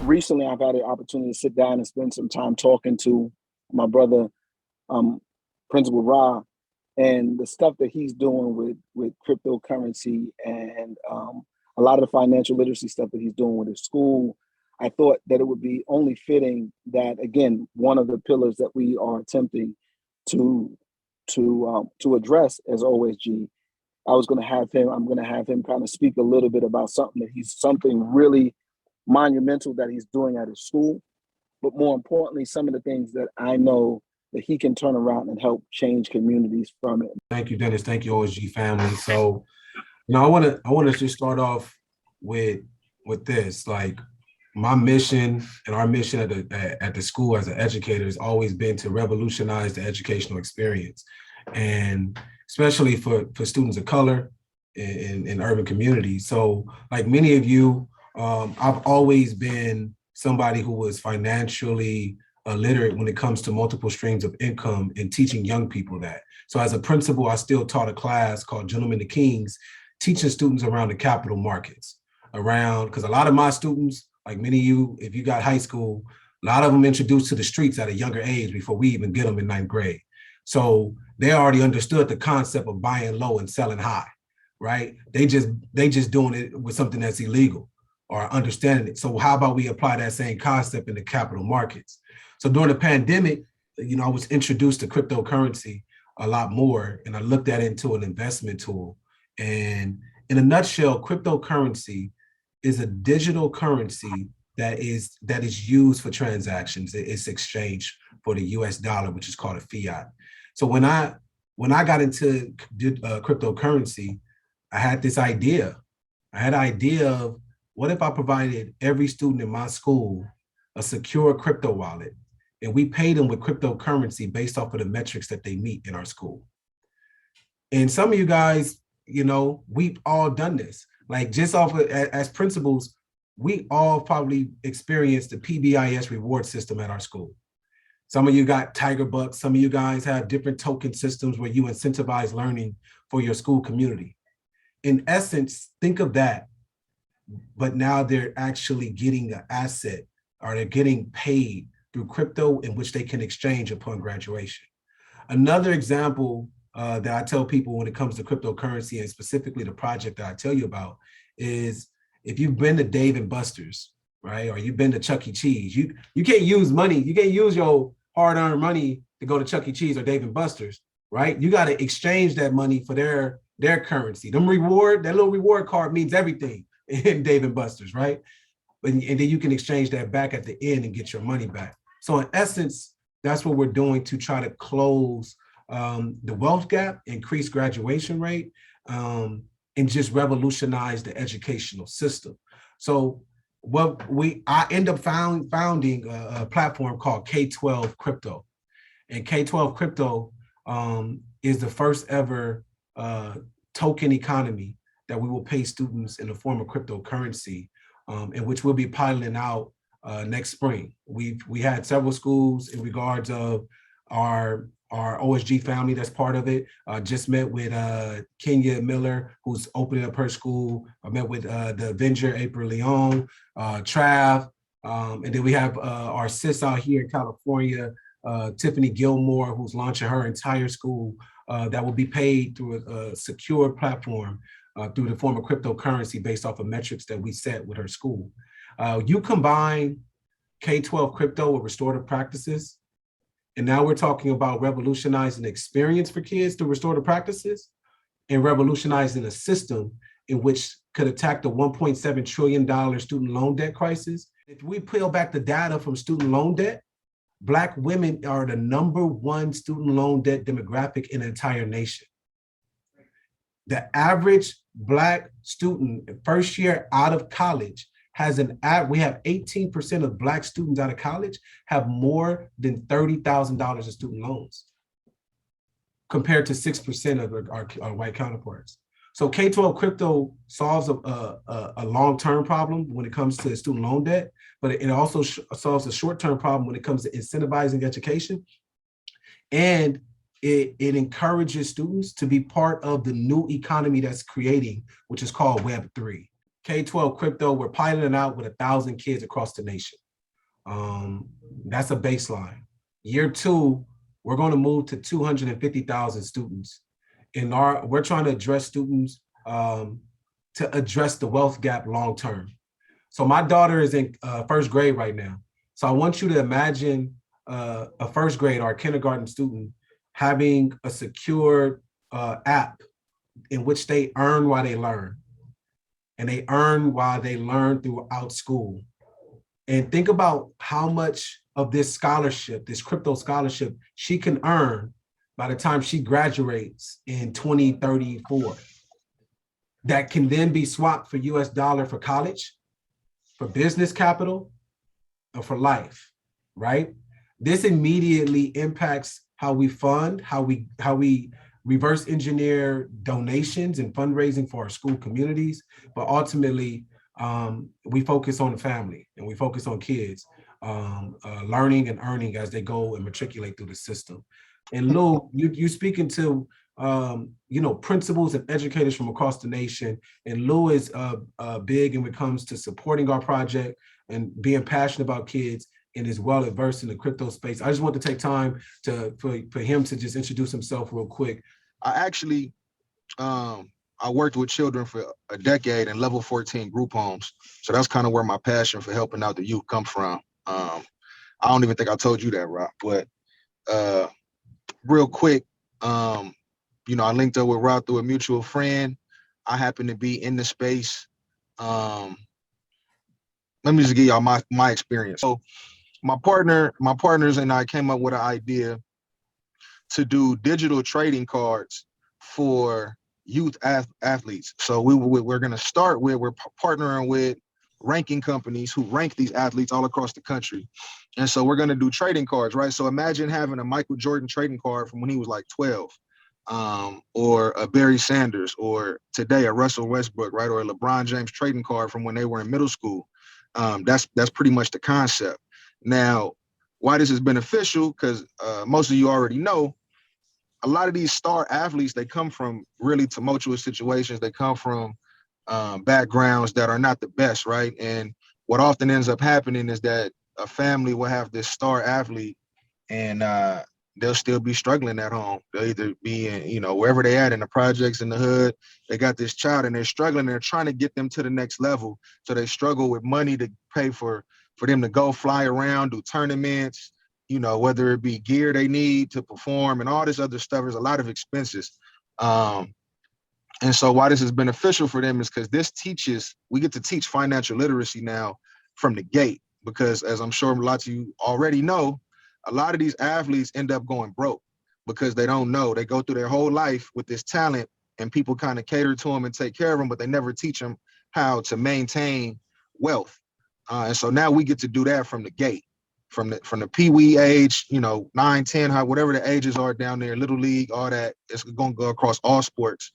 recently I've had the opportunity to sit down and spend some time talking to my brother, um, Principal Ra, and the stuff that he's doing with cryptocurrency and a lot of the financial literacy stuff that he's doing with his school. I thought that it would be only fitting that, again, one of the pillars that we are attempting to to address as OSG, I'm going to have him kind of speak a little bit about something really monumental that he's doing at his school, but more importantly, some of the things that I know that he can turn around and help change communities from it. Thank you, Dennis. Thank you, OSG family. So, I want to just start off with this. Like, my mission and our mission at the school as an educator has always been to revolutionize the educational experience, and especially for students of color in urban communities. So, like many of you, I've always been somebody who was financially illiterate when it comes to multiple streams of income and teaching young people that. So as a principal, I still taught a class called Gentlemen to Kings, teaching students around the capital markets, because a lot of my students, like many of you, if you got high school, a lot of them introduced to the streets at a younger age before we even get them in 9th grade. So they already understood the concept of buying low and selling high, right? They just doing it with something that's illegal or understanding it. So how about we apply that same concept in the capital markets? So during the pandemic, I was introduced to cryptocurrency a lot more, and I looked at it into an investment tool. And in a nutshell, cryptocurrency is a digital currency that is used for transactions. It's exchanged for the US dollar, which is called a fiat. So when I got into cryptocurrency, I had this idea. I had an idea of, what if I provided every student in my school a secure crypto wallet, and we paid them with cryptocurrency based off of the metrics that they meet in our school? And some of you guys, we've all done this. Like, just off of, as principals, we all probably experienced the PBIS reward system at our school. Some of you got Tiger Bucks. Some of you guys have different token systems where you incentivize learning for your school community. In essence, think of that, but now they're actually getting an asset, or they're getting paid through crypto in which they can exchange upon graduation. Another example that I tell people when it comes to cryptocurrency, and specifically the project that I tell you about, is if you've been to Dave & Buster's, right? Or you've been to Chuck E. Cheese, you can't use money. You can't use your hard-earned money to go to Chuck E. Cheese or Dave & Buster's, right? You got to exchange that money for their currency. That little reward card means everything in Dave & Buster's, right? And then you can exchange that back at the end and get your money back. So in essence, that's what we're doing to try to close the wealth gap, increase graduation rate, and just revolutionize the educational system. So I end up founding a platform called K12 Crypto. And K12 Crypto is the first ever token economy that we will pay students in the form of cryptocurrency, in which we'll be piloting out next spring. We had several schools in regards of our OSG family that's part of it. Just met with Kenya Miller, who's opening up her school. I met with the Avenger, April Leon, Trav, and then we have our sis out here in California, Tiffany Gilmore, who's launching her entire school that will be paid through a secure platform through the form of cryptocurrency based off of metrics that we set with her school. You combine K12 crypto with restorative practices, and now we're talking about revolutionizing the experience for kids through restorative practices, and revolutionizing a system in which could attack the $1.7 trillion student loan debt crisis. If we peel back the data from student loan debt, Black women are the #1 student loan debt demographic in the entire nation. The average Black student first year out of college we have 18% of Black students out of college have more than $30,000 in student loans, compared to 6% of our white counterparts. So K12 crypto solves a long-term problem when it comes to student loan debt, but it also solves a short-term problem when it comes to incentivizing education. And it encourages students to be part of the new economy that's creating, which is called Web3. K12 crypto, we're piloting out with 1,000 kids across the nation. That's a baseline. Year 2, we're going to move to 250,000 students. We're trying to address students to address the wealth gap long term. So my daughter is in first grade right now. So I want you to imagine a first grade or a kindergarten student having a secure app in which they earn while they learn. And they earn while they learn throughout school. And think about how much of this scholarship, this crypto scholarship, she can earn by the time she graduates in 2034. That can then be swapped for US dollar for college, for business capital, or for life, right? This immediately impacts how we fund, how we reverse engineer donations and fundraising for our school communities, but ultimately we focus on the family and we focus on kids learning and earning as they go and matriculate through the system. And Lou, you speaking to principals and educators from across the nation, and Lou is big when it comes to supporting our project and being passionate about kids and is well versed in the crypto space. I just want to take time for him to just introduce himself real quick. I worked with children for a decade in level 14 group homes. So that's kind of where my passion for helping out the youth comes from. I don't even think I told you that, Rob, but real quick, I linked up with Rob through a mutual friend. I happen to be in the space. Let me just give y'all my experience. So my partners and I came up with an idea to do digital trading cards for youth athletes. So we're going to start with, we're partnering with ranking companies who rank these athletes all across the country. And so we're going to do trading cards, right? So imagine having a Michael Jordan trading card from when he was like 12, or a Barry Sanders, or today a Russell Westbrook, right? Or a LeBron James trading card from when they were in middle school. That's pretty much the concept. Now, why this is beneficial, because most of you already know, a lot of these star athletes, they come from really tumultuous situations. They come from backgrounds that are not the best, right? And what often ends up happening is that a family will have this star athlete and they'll still be struggling at home. They'll either be in, wherever they at in the projects in the hood, they got this child and they're struggling and they're trying to get them to the next level. So they struggle with money to pay for them to go fly around, do tournaments, whether it be gear they need to perform and all this other stuff. There's a lot of expenses. And so why this is beneficial for them is because we get to teach financial literacy now from the gate, because as I'm sure lots of you already know, a lot of these athletes end up going broke because they don't know. They go through their whole life with this talent and people kind of cater to them and take care of them, but they never teach them how to maintain wealth. And so now we get to do that from the gate, from the pee-wee age, 9, 10, whatever the ages are down there, little league, all that. It's going to go across all sports.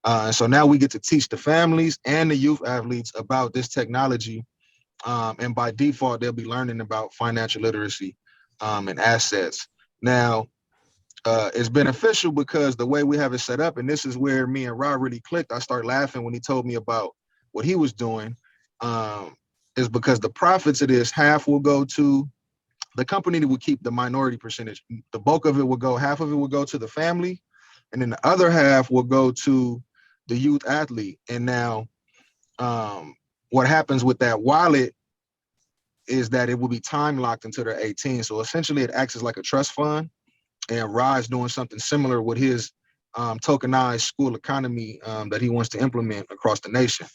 And so now we get to teach the families and the youth athletes about this technology. And by default, they'll be learning about financial literacy and assets. Now, it's beneficial because the way we have it set up, and this is where me and Rob really clicked. I started laughing when he told me about what he was doing, is because the profits of this, half will go to the company that will keep the minority percentage. The bulk of it will go, half of it will go to the family, and then the other half will go to the youth athlete. And now what happens with that wallet is that it will be time locked until they're 18. So essentially it acts as like a trust fund, and Rod's doing something similar with his tokenized school economy that he wants to implement across the nation.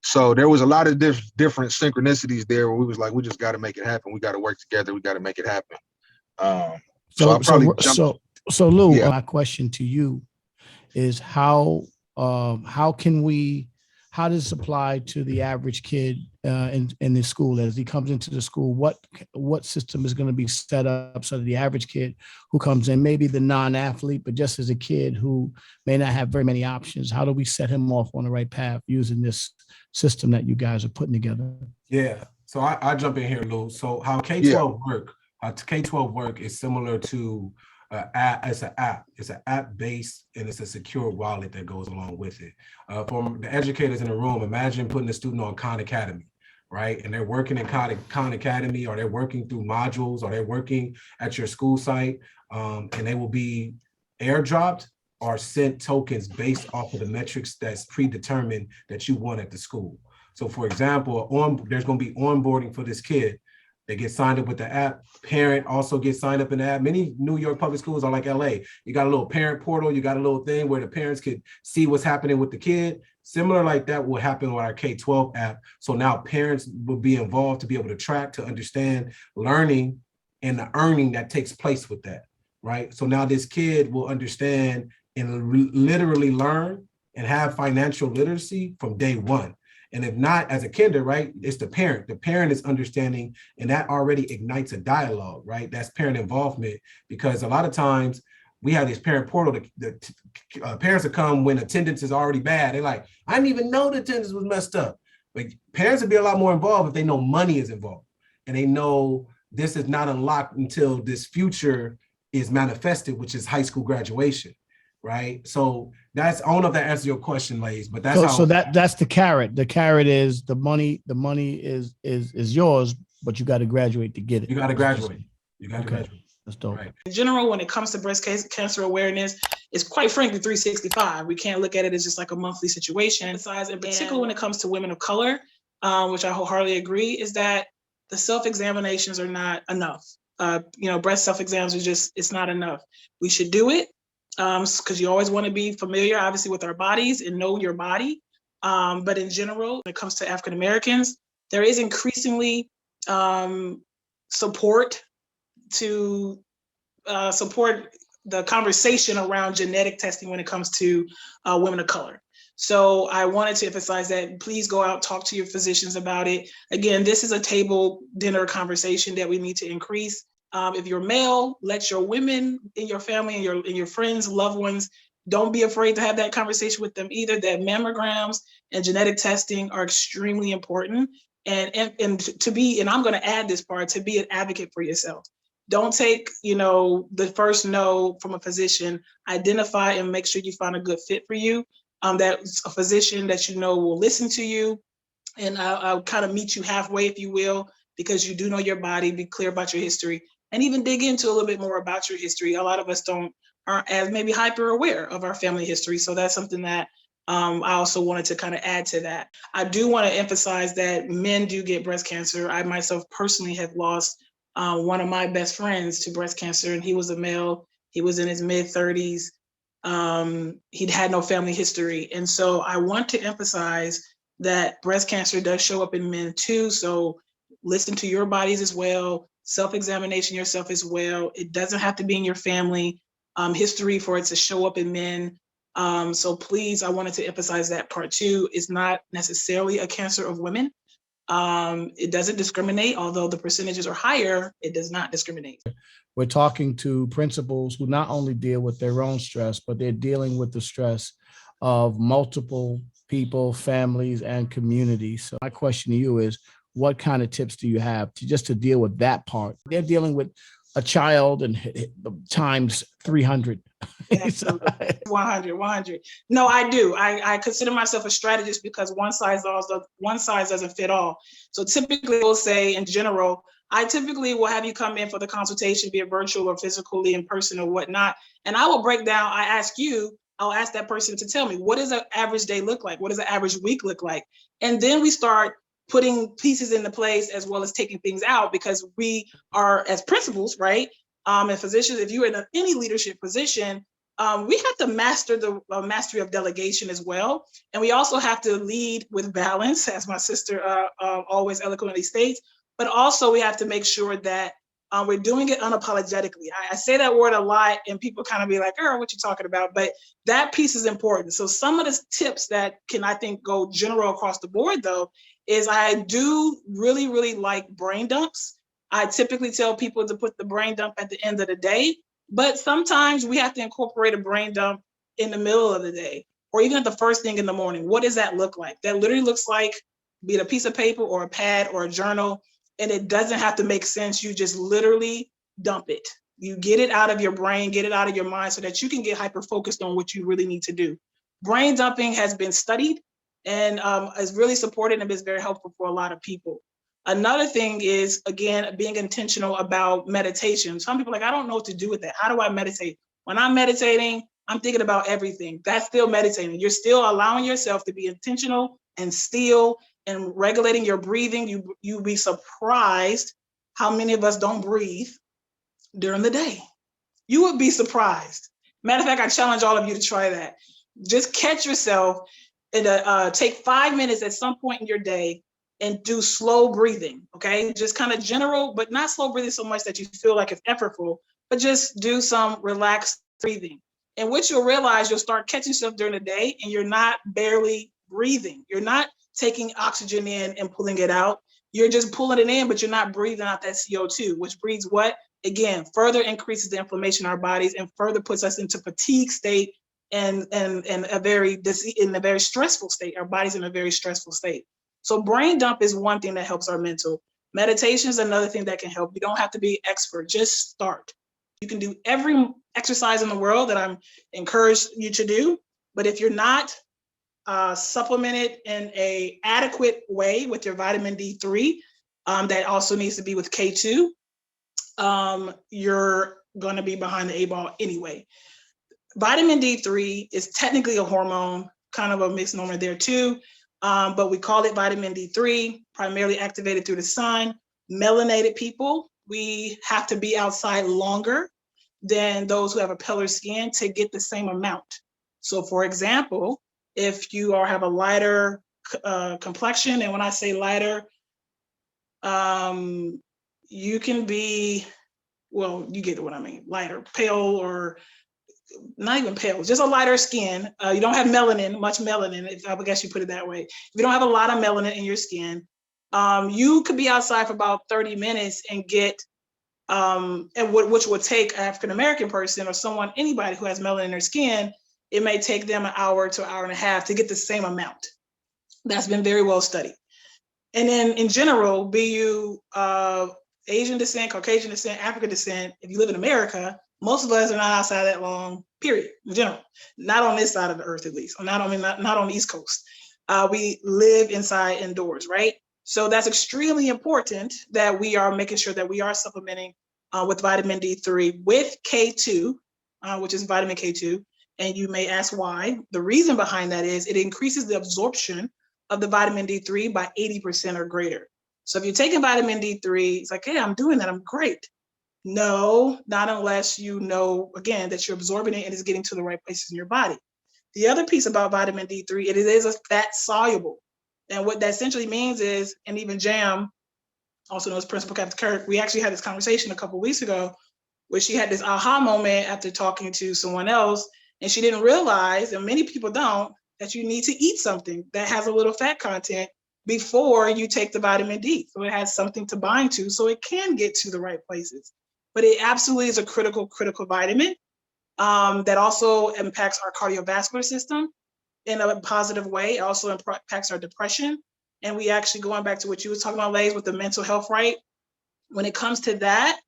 So there was a lot of different synchronicities there where we was like, we just got to make it happen. We got to work together. We got to make it happen. So Lou, Yeah. my question to you is how does this apply to the average kid in the school? As he comes into the school, what system is going to be set up so that the average kid who comes in, maybe the non-athlete, but just as a kid who may not have very many options, how do we set him off on the right path using this system that you guys are putting together? Yeah, so I jump in here, Lou. So how K12 work is similar to It's an app. It's an app based, and it's a secure wallet that goes along with it. For the educators in the room, imagine putting a student on Khan Academy, right? And they're working in Khan Academy, or they're working through modules, or they're working at your school site, and they will be airdropped or sent tokens based off of the metrics that's predetermined that you want at the school. So for example, there's going to be onboarding for this kid. They get signed up with the app. Parent also gets signed up in the app. Many New York public schools are like LA. You got a little parent portal. You got a little thing where the parents could see what's happening with the kid. Similar like that will happen with our K12 app. So now parents will be involved to be able to track, to understand learning and the earning that takes place with that, right? So now this kid will understand and literally learn and have financial literacy from day one. And if not, as a kinder, right, it's the parent. The parent is understanding, and that already ignites a dialogue, right? That's parent involvement, because a lot of times we have this parent portal. The parents will come when attendance is already bad. They're like, I didn't even know the attendance was messed up. But parents would be a lot more involved if they know money is involved, and they know this is not unlocked until this future is manifested, which is high school graduation. Right. So that's, I don't know if that answers your question, Lays, but that's so that's the carrot. The carrot is the money is yours, but you got to graduate to get it. You got to graduate. You got to graduate. That's dope. Right. In general, when it comes to breast cancer awareness, it's quite frankly 365. We can't look at it as just like a monthly situation. Besides, in particular, when it comes to women of color, which I wholeheartedly agree, is that the self-examinations are not enough. Breast self-exams are just, it's not enough. We should do it. Because you always want to be familiar, obviously, with our bodies and know your body. But in general, when it comes to African Americans, there is increasingly support to support the conversation around genetic testing when it comes to women of color. So I wanted to emphasize that. Please go out, talk to your physicians about it. Again, this is a table dinner conversation that we need to increase. If you're male, let your women in your family and your friends, loved ones, don't be afraid to have that conversation with them either. That mammograms and genetic testing are extremely important. And to be, and I'm going to add this part, to be an advocate for yourself. Don't take, the first no from a physician. Identify and make sure you find a good fit for you. That's a physician that will listen to you, and I'll kind of meet you halfway, if you will, because you do know your body. Be clear about your history. And even dig into a little bit more about your history. A lot of us aren't as maybe hyper aware of our family history. So that's something that I also wanted to kind of add to that. I do want to emphasize that men do get breast cancer. I myself personally have lost one of my best friends to breast cancer, and he was a male. He was in his mid-30s. He'd had no family history. And so I want to emphasize that breast cancer does show up in men too. So listen to your bodies as well. Self-examination yourself as well. It doesn't have to be in your family history for it to show up in men. So please, I wanted to emphasize that part too. It's not necessarily a cancer of women. It doesn't discriminate, although the percentages are higher, it does not discriminate. We're talking to principals who not only deal with their own stress, but they're dealing with the stress of multiple people, families, and communities. So my question to you is, what kind of tips do you have to deal with that part? They're dealing with a child and times 300. 100. No, I do. I consider myself a strategist because one size doesn't fit all. So typically we'll say in general, I typically will have you come in for the consultation, be it virtual or physically in person or whatnot. And I will break down, I'll ask that person to tell me, what does an average day look like? What does an average week look like? And then we start putting pieces into place as well as taking things out, because we are, as principals, right? And physicians, if you're in any leadership position, we have to master the mastery of delegation as well. And we also have to lead with balance, as my sister always eloquently states, but also we have to make sure that we're doing it unapologetically. I say that word a lot and people kind of be like, oh, what you talking about? But that piece is important. So some of the tips that can, I think, go general across the board though, is I do really, really like brain dumps. I typically tell people to put the brain dump at the end of the day, but sometimes we have to incorporate a brain dump in the middle of the day or even at the first thing in the morning. What does that look like? That literally looks like, be it a piece of paper or a pad or a journal, and it doesn't have to make sense. You just literally dump it. You get it out of your brain, get it out of your mind so that you can get hyper-focused on what you really need to do. Brain dumping has been studied and is really supported and is very helpful for a lot of people. Another thing is, again, being intentional about meditation. Some people are like, I don't know what to do with that. How do I meditate? When I'm meditating, I'm thinking about everything. That's still meditating. You're still allowing yourself to be intentional and still and regulating your breathing. You'd be surprised how many of us don't breathe during the day. You would be surprised. Matter of fact, I challenge all of you to try that. Just catch yourself and take 5 minutes at some point in your day and do slow breathing, okay? Just kind of general, but not slow breathing so much that you feel like it's effortful, but just do some relaxed breathing. And what you'll realize, you'll start catching yourself during the day and you're not barely breathing. You're not taking oxygen in and pulling it out. You're just pulling it in, but you're not breathing out that CO2, which breeds what? Again, further increases the inflammation in our bodies and further puts us into fatigue state and a very stressful state. Our body's in a very stressful state. So brain dump is one thing that helps our mental. Meditation is another thing that can help. You don't have to be expert, just start. You can do every exercise in the world that I'm encouraged you to do, but if you're not supplemented in an adequate way with your vitamin D3, that also needs to be with K2, you're going to be behind the 8 ball anyway. Vitamin D3 is technically a hormone, kind of a misnomer there too, but we call it vitamin D3, primarily activated through the sun. Melanated people, we have to be outside longer than those who have a paler skin to get the same amount. So for example, if you have a lighter complexion, and when I say lighter, you can be, well, you get what I mean, lighter, pale, or not even pale, just a lighter skin. You don't have much melanin, I guess you put it that way. If you don't have a lot of melanin in your skin, you could be outside for about 30 minutes and get, which would take an African-American person or anybody who has melanin in their skin, it may take them an hour to an hour and a half to get the same amount. That's been very well studied. And then in general, be you Asian descent, Caucasian descent, African descent, if you live in America, most of us are not outside that long, period, in general. Not on this side of the earth, at least. Not on the East Coast. We live inside indoors, right? So that's extremely important that we are making sure that we are supplementing with vitamin D3 with K2, which is vitamin K2. And you may ask why. The reason behind that is it increases the absorption of the vitamin D3 by 80% or greater. So if you're taking vitamin D3, it's like, hey, I'm doing that, I'm great. No, not unless you know, again, that you're absorbing it and it's getting to the right places in your body. The other piece about vitamin D3, it is a fat soluble. And what that essentially means is, and even Jam, also known as Principal Captain Kirk, we actually had this conversation a couple of weeks ago where she had this aha moment after talking to someone else, and she didn't realize, and many people don't, that you need to eat something that has a little fat content before you take the vitamin D. So it has something to bind to so it can get to the right places. But it absolutely is a critical vitamin that also impacts our cardiovascular system in a positive way. It also impacts our depression. And we actually, going back to what you was talking about, Lays, with the mental health, right? When it comes to that,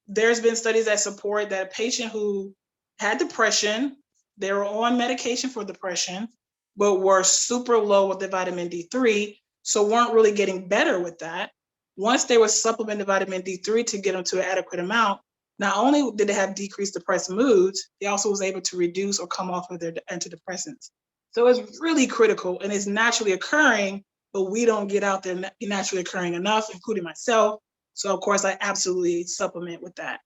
there's been studies that support that a patient who had depression, they were on medication for depression, but were super low with the vitamin D3, so weren't really getting better with that. Once they were supplemented vitamin D3 to get them to an adequate amount, not only did they have decreased depressed moods, they also was able to reduce or come off of their antidepressants. So it's really critical and it's naturally occurring, but we don't get out there naturally occurring enough, including myself. So of course I absolutely supplement with that.